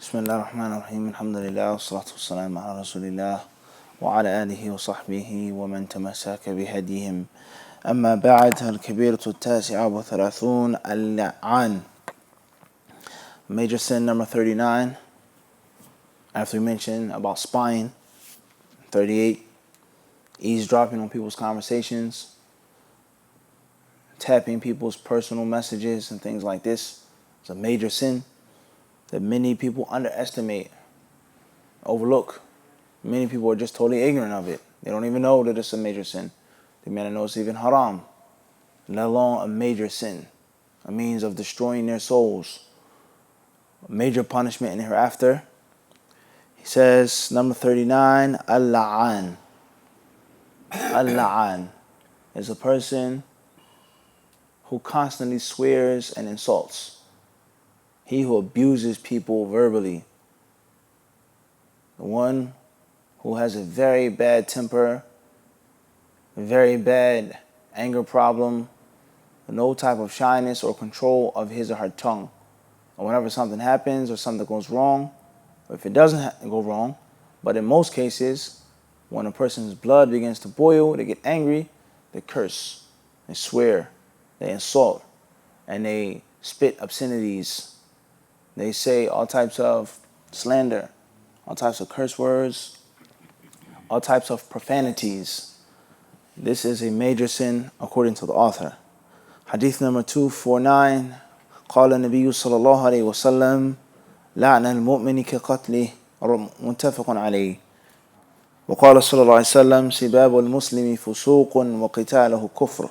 بسم الله الرحمن الرحيم الحمد لله والصلاة والسلام على رسول الله وعلى آله وصحبه ومن تمسك بهديهم أما بعد. الكبيرة التاسعة وثلاثون اللعان. Major sin number 39, after we mentioned about spying. 38, eavesdropping on people's conversations, tapping people's personal messages and things like this. It's a major sin that many people underestimate, overlook. Many people are just totally ignorant of it. They don't even know that it's a major sin. They may not know it's even haram, let alone a major sin, a means of destroying their souls, a major punishment in the hereafter. He says, number 39, al-la'an. Al-la'an is a person who constantly swears and insults. He who abuses people verbally. The one who has a very bad temper, a very bad anger problem, no type of shyness or control of his or her tongue. And whenever something happens or something goes wrong, or if it doesn't go wrong, but in most cases, when a person's blood begins to boil, they get angry, they curse, they swear, they insult, and they spit obscenities. They say all types of slander, all types of curse words, all types of profanities. This is a major sin according to the author. Hadith number 249. قال النبي صلى الله عليه وسلم لعن المؤمن كقتله متفق عليه. وقال صلى الله عليه وسلم سباب المسلم فسوق وقتاله كفر.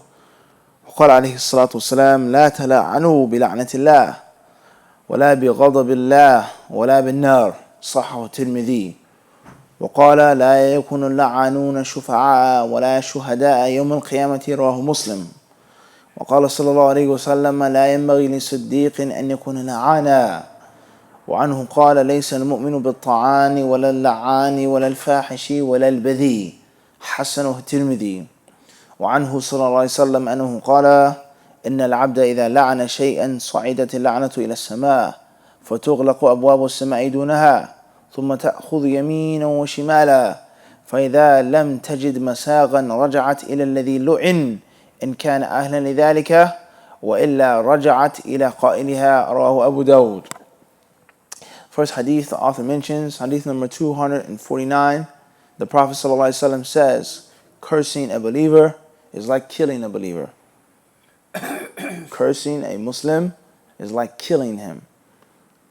وقال عليه الصلاة والسلام لا تلعنوا بلعنة الله ولا بغضب الله ولا بالنار. صححه الترمذي. وقال لا يكون اللعانون شفعاء ولا شهداء يوم القيامة. رواه مسلم. وقال صلى الله عليه وسلم لا ينبغي لصديق أن يكون لعانا. وعنه قال ليس المؤمن بالطعان ولا اللعان ولا الفاحش ولا البذيء. حسنه الترمذي. وعنه صلى الله عليه وسلم أنه قال إن العبد إذا لعن شيئا صعدت اللعنة إلى السماء فتغلق أبواب السماء دونها ثم تأخذ يمينا وشمالا فإذا لم تجد مساغا رجعت إلى الذي لعن إن كان أهلا لذلك وإلا رجعت إلى قائلها. رواه أبو داود. First hadith the author mentions, hadith number 249. The Prophet ﷺ says, cursing a believer is like killing a believer. Cursing a Muslim is like killing him.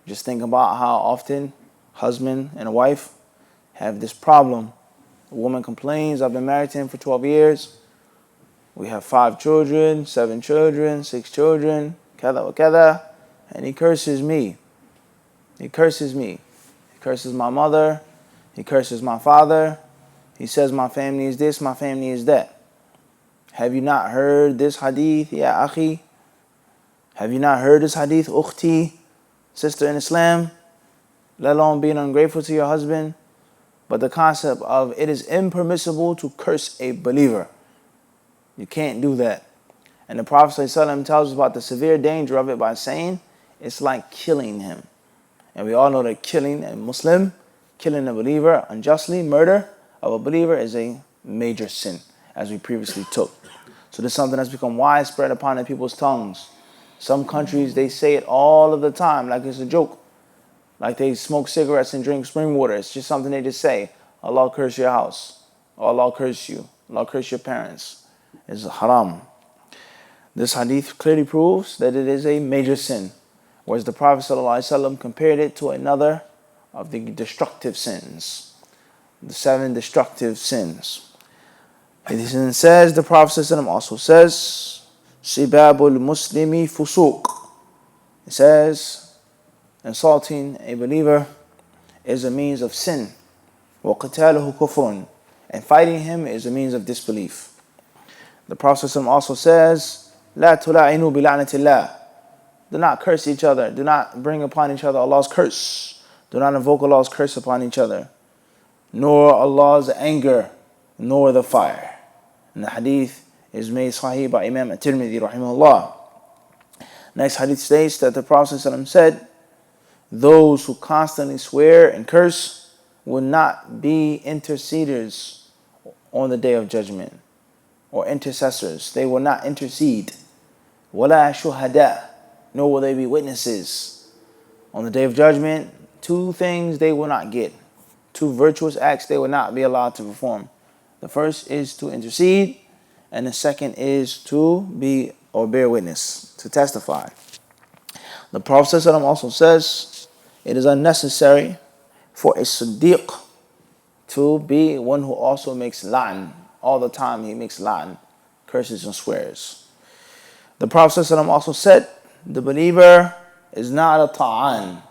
Just think about how often husband and a wife have this problem. A woman complains, I've been married to him for 12 years. We have 5 children, 7 children, 6 children, kada wa kada, and he curses me. He curses me. He curses my mother. He curses my father. He says my family is this, my family is that. Have you not heard this hadith, ya akhi? Have you not heard this hadith, ukhti, sister in Islam? Let alone being ungrateful to your husband. But the concept of it is impermissible to curse a believer. You can't do that. And the Prophet ﷺ tells us about the severe danger of it by saying it's like killing him. And we all know that killing a Muslim, killing a believer unjustly, murder of a believer is a major sin, as we previously took. So this is something that's become widespread upon the people's tongues. Some countries, they say it all of the time like it's a joke. Like they smoke cigarettes and drink spring water. It's just something they just say. Allah curse your house. Allah curse you. Allah curse your parents. It's haram. This hadith clearly proves that it is a major sin. Whereas the Prophet ﷺ compared it to another of the destructive sins. The 7 destructive sins. It says, the Prophet ﷺ also says, Sibabul Muslimi Fusuq. It says, insulting a believer is a means of sin. وَقِتَالُهُ كُفْرٌ. And fighting him is a means of disbelief. The Prophet ﷺ also says, لَا تُلَعِنُوا بِلَعْنَةِ اللَّهِ. Do not curse each other. Do not bring upon each other Allah's curse. Do not invoke Allah's curse upon each other. Nor Allah's anger, nor the fire. And the hadith is made sahih by Imam at-Tirmidhi rahimahullah. Next hadith states that the Prophet ﷺ said, those who constantly swear and curse will not be interceders on the day of judgment, or intercessors. They will not intercede. وَلَا شُهَدَاء, nor will they be witnesses. On the day of judgment, two things they will not get. Two virtuous acts they will not be allowed to perform. The first is to intercede, and the second is to be or bear witness, to testify. The Prophet ﷺ also says, it is unnecessary for a Siddiq to be one who also makes la'an. All the time he makes la'an, curses and swears. The Prophet ﷺ also said, the believer is not a ta'an.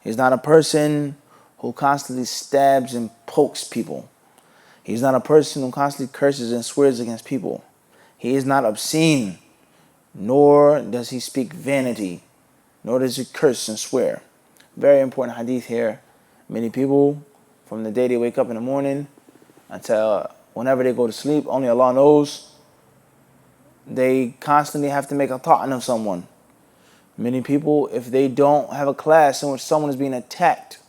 He's not a person who constantly stabs and pokes people. He's not a person who constantly curses and swears against people. He is not obscene, nor does he speak vanity, nor does he curse and swear. Very important hadith here. Many people, from the day they wake up in the morning until whenever they go to sleep, only Allah knows, they constantly have to make a ta'an of someone. Many people, if they don't have a class in which someone is being attacked,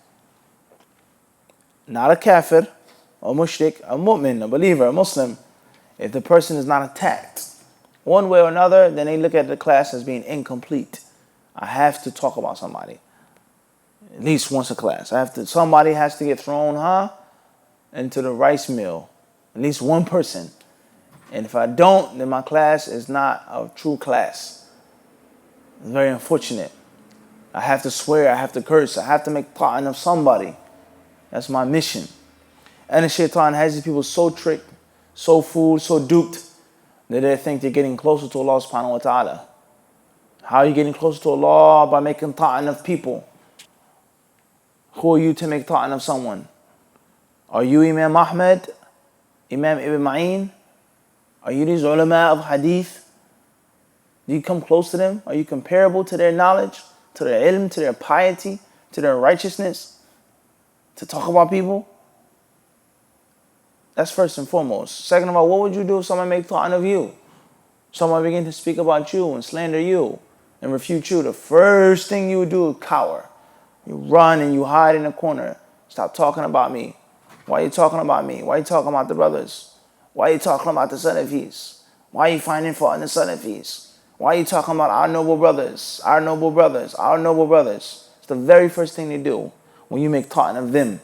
not a kafir, a mushrik, a mu'min, a believer, a Muslim, if the person is not attacked one way or another, then they look at the class as being incomplete. I have to talk about somebody at least once a class. Somebody has to get thrown into the rice mill, at least one person. And if I don't, then my class is not a true class. It's very unfortunate. I have to swear, I have to curse, I have to make ta'an of somebody. That's my mission. And the shaitan has these people so tricked, so fooled, so duped, that they think they're getting closer to Allah subhanahu wa ta'ala. How are you getting closer to Allah? By making ta'an of people. Who are you to make ta'an of someone? Are you Imam Ahmed? Imam Ibn Ma'in? Are you these ulama of hadith? Do you come close to them? Are you comparable to their knowledge, to their ilm, to their piety, to their righteousness? To talk about people? That's first and foremost. Second of all, what would you do if someone make ta'an of you? Someone begin to speak about you and slander you and refute you. The first thing you would do is cower. You run and you hide in a corner. Stop talking about me. Why are you talking about me? Why are you talking about the brothers? Why are you talking about the Salafis? Why are you finding fault in the Salafis? Why are you talking about our noble brothers? Our noble brothers. Our noble brothers. It's the very first thing they do when you make ta'an of them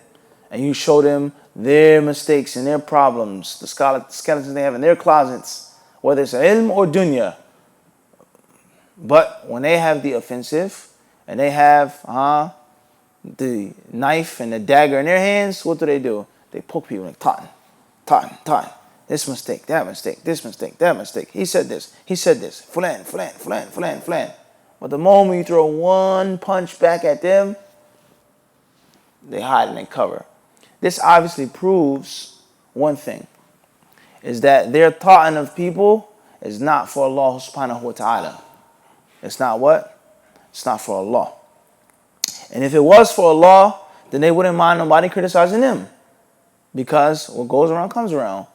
and you show them their mistakes and their problems, the skeletons they have in their closets, whether it's ilm or dunya. But when they have the offensive and they have the knife and the dagger in their hands, what do? They poke people like ta'an, ta'an, ta'an. This mistake, that mistake, this mistake, that mistake. He said this, fulan, fulan, fulan, fulan, fulan. But the moment you throw one punch back at them, they hide and they cover. This obviously proves one thing, is that their ta'an of people is not for Allah subhanahu wa ta'ala. It's not what? It's not for Allah. And if it was for Allah, then they wouldn't mind nobody criticizing them. Because what goes around comes around.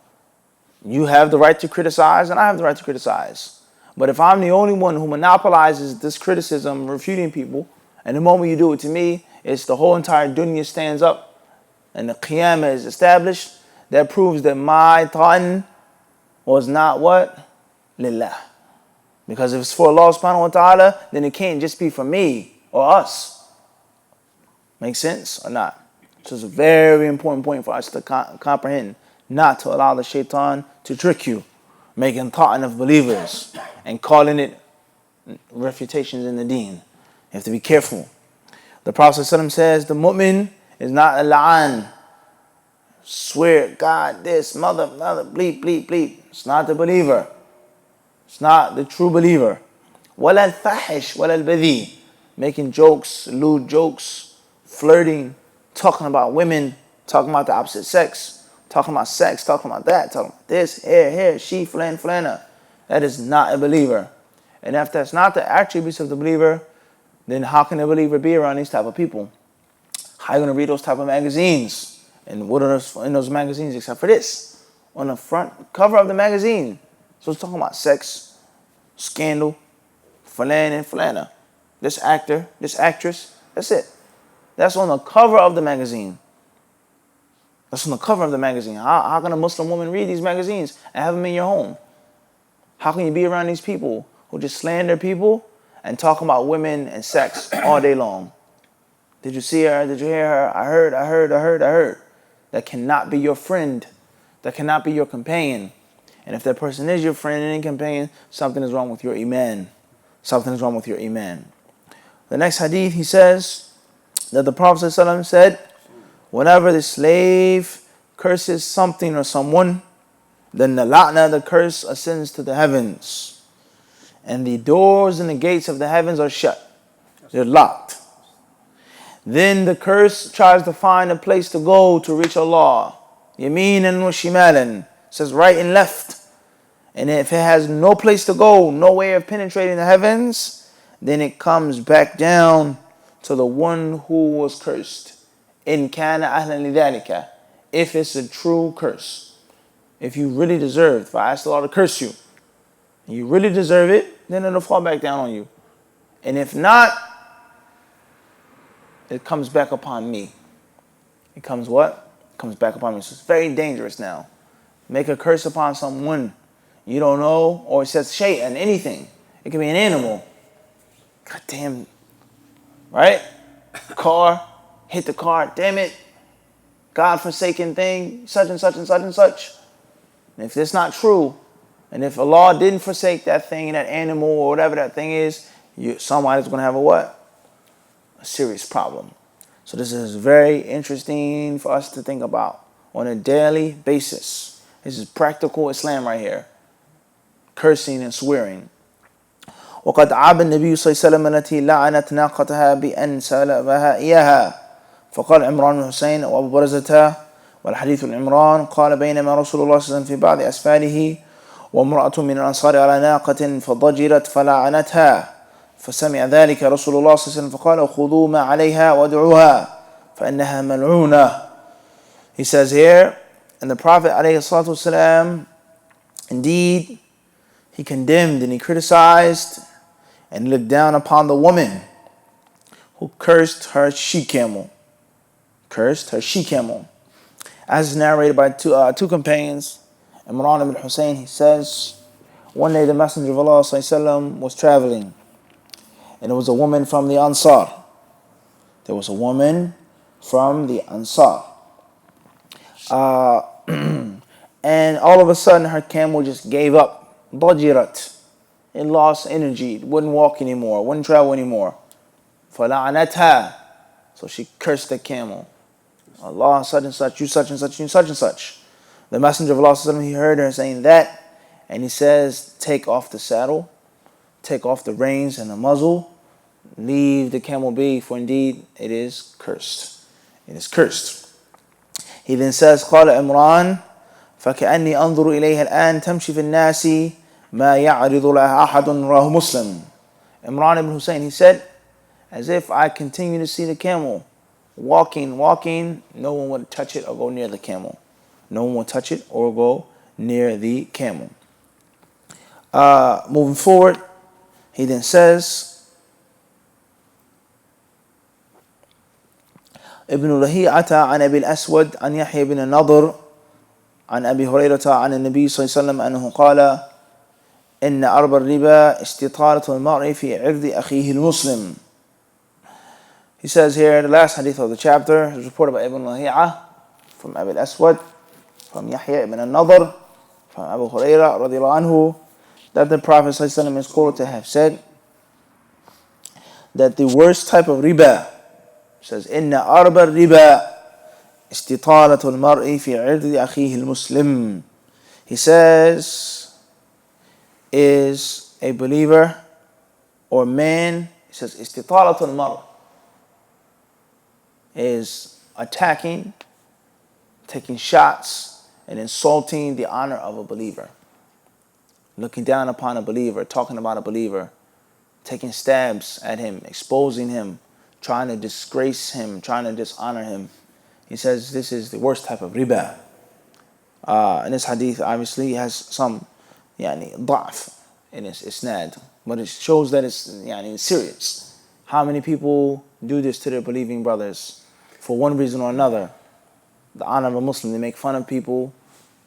You have the right to criticize and I have the right to criticize. But if I'm the only one who monopolizes this criticism, refuting people, and the moment you do it to me, it's the whole entire dunya stands up and the qiyamah is established, that proves that my ta'an was not what? Lillah. Because if it's for Allah subhanahu wa ta'ala, then it can't just be for me or us. Make sense or not? So it's a very important point for us to comprehend, not to allow the shaitan to trick you, making ta'an of believers and calling it refutations in the deen. You have to be careful. The Prophet ﷺ says the mu'min is not a la'an. Swear, God, this, mother, bleep, bleep, bleep. It's not the believer. It's not the true believer. وَلَا الْفَحِشْ وَلَا الْبَذِي. Making jokes, lewd jokes, flirting, talking about women, talking about the opposite sex, talking about sex, talking about that, talking about this, here, she, flan, flana. That is not a believer. And if that's not the attributes of the believer, then how can a believer be around these type of people? How are you going to read those type of magazines? And what are in those magazines except for this? On the front cover of the magazine. So it's talking about sex, scandal, flan and flana. This actor, this actress, that's it. That's on the cover of the magazine. That's on the cover of the magazine. How can a Muslim woman read these magazines and have them in your home? How can you be around these people who just slander people and talk about women and sex all day long? Did you see her? Did you hear her? I heard. That cannot be your friend. That cannot be your companion. And if that person is your friend and companion, something is wrong with your iman. Something is wrong with your iman. The next hadith, he says that the Prophet ﷺ said, whenever the slave curses something or someone, then the la'na, the curse, ascends to the heavens. And the doors and the gates of the heavens are shut. They're locked. Then the curse tries to find a place to go to reach Allah. Yameenan wa shimalan. Says right and left. And if it has no place to go, no way of penetrating the heavens, then it comes back down to the one who was cursed. In kana ahlan lidhalika. If it's a true curse. If you really deserve, if I asked Allah to curse you, and you really deserve it, then it'll fall back down on you. And if not, it comes back upon me. It comes what? It comes back upon me. So it's very dangerous now. Make a curse upon someone you don't know, or it says shay'an, anything. It can be an animal. God damn. Right? Car. Hit the car. Damn it. God-forsaken thing. Such and such and such and such. And if it's not true, and if Allah didn't forsake that thing, that animal, or whatever that thing is, somebody's going to have a what? A serious problem. So this is very interesting for us to think about on a daily basis. This is practical Islam right here. Cursing and swearing. وقد عاب النبي صلى الله عليه وسلم التي لعنت ناقتها بأن سلبها إياها فقال عمران بن حسين وأبو برزة والحديث العمران قال بينما رسول الله صلى الله عليه وسلم في بعض أسفاره وامرأة من الأنصار على ناقة فضجرت فلعنتها فسمع ذلك رسول الله صلى الله عليه وسلم فقال خذوا ما عليها وادعوها فإنها ملعونة. He says here, and the Prophet عليه الصلاة والسلام, indeed, he condemned and he criticized and looked down upon the woman who cursed her she-camel. Cursed her she-camel. As narrated by two companions, Imran ibn Hussein, he says, one day the Messenger of Allah ﷺ was traveling, and it was a woman from the Ansar. There was a woman from the Ansar. And all of a sudden her camel just gave up. Dajirat. It lost energy. It wouldn't walk anymore. Wouldn't travel anymore. فَلَعَنَتْهَا. So she cursed the camel. Allah, such and such, you such and such, you such and such. The Messenger of Allah, he heard her saying that, and he says, take off the saddle, take off the reins and the muzzle, leave the camel be, for indeed it is cursed. It is cursed. He then says, قال عمران فكأني أنظر إليها الآن تمشي في الناس ما يعرض لها أحد راه مسلم. Imran ibn Hussein, he said, as if I continue to see the camel walking, no one would touch it or go near the camel. No one will touch it or go near the camel. Moving forward, he then says, ابن لهيعة عن أبي الأسود عن يحيى بن النضر عن أبي هريرة عن النبي صلى الله عليه وسلم أنه قال إن أربى الربا استطالة المرء في عرض أخيه المسلم. He says here, the last hadith of the chapter is reported by Ibn Lahi'ah from Abi al-Aswad, from Yahya ibn al-Nadr, from Abu Hurairah radiallahu anhu, that the Prophet ﷺ is quoted to have said that the worst type of riba, says, إن أربى الربا استطالة المرء في عرض أخيه المسلم. He says, is a believer or man, he says, استطالة المرء, is attacking, taking shots, and insulting the honor of a believer. Looking down upon a believer, talking about a believer, taking stabs at him, exposing him, trying to disgrace him, trying to dishonor him. He says this is the worst type of riba. And this hadith obviously has some ضعف in its isnad, but it shows that it's serious. How many people do this to their believing brothers for one reason or another. The honor of a Muslim. They make fun of people,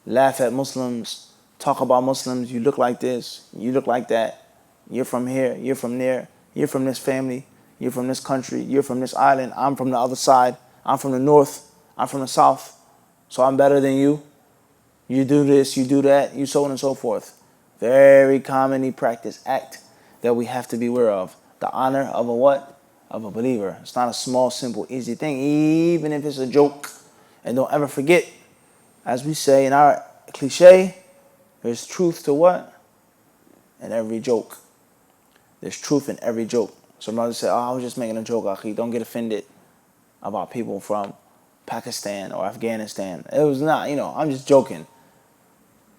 laugh at Muslims, talk about Muslims. You look like this, you look like that. You're from here, you're from there, you're from this family, you're from this country, you're from this island, I'm from the other side, I'm from the north, I'm from the south, so I'm better than you. You do this, you do that, you so on and so forth. Very commonly practiced act that we have to be aware of. The honor of a what? Of a believer. It's not a small, simple, easy thing, even if it's a joke. And don't ever forget, as we say in our cliche, there's truth to what? In every joke. There's truth in every joke. Some brothers say, oh, I was just making a joke, Akhi. Don't get offended about people from Pakistan or Afghanistan. It was not, I'm just joking.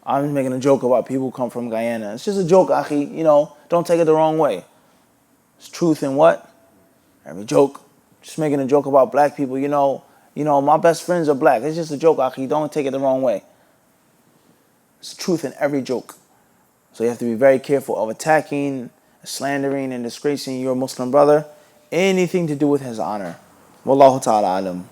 I'm just making a joke about people who come from Guyana. It's just a joke, Akhi. Don't take it the wrong way. It's truth in what? Every joke. Just making a joke about black people, my best friends are black. It's just a joke, Akhi. Don't take it the wrong way. It's truth in every joke. So you have to be very careful of attacking, slandering, and disgracing your Muslim brother. Anything to do with his honor. Wallahu ta'ala alam.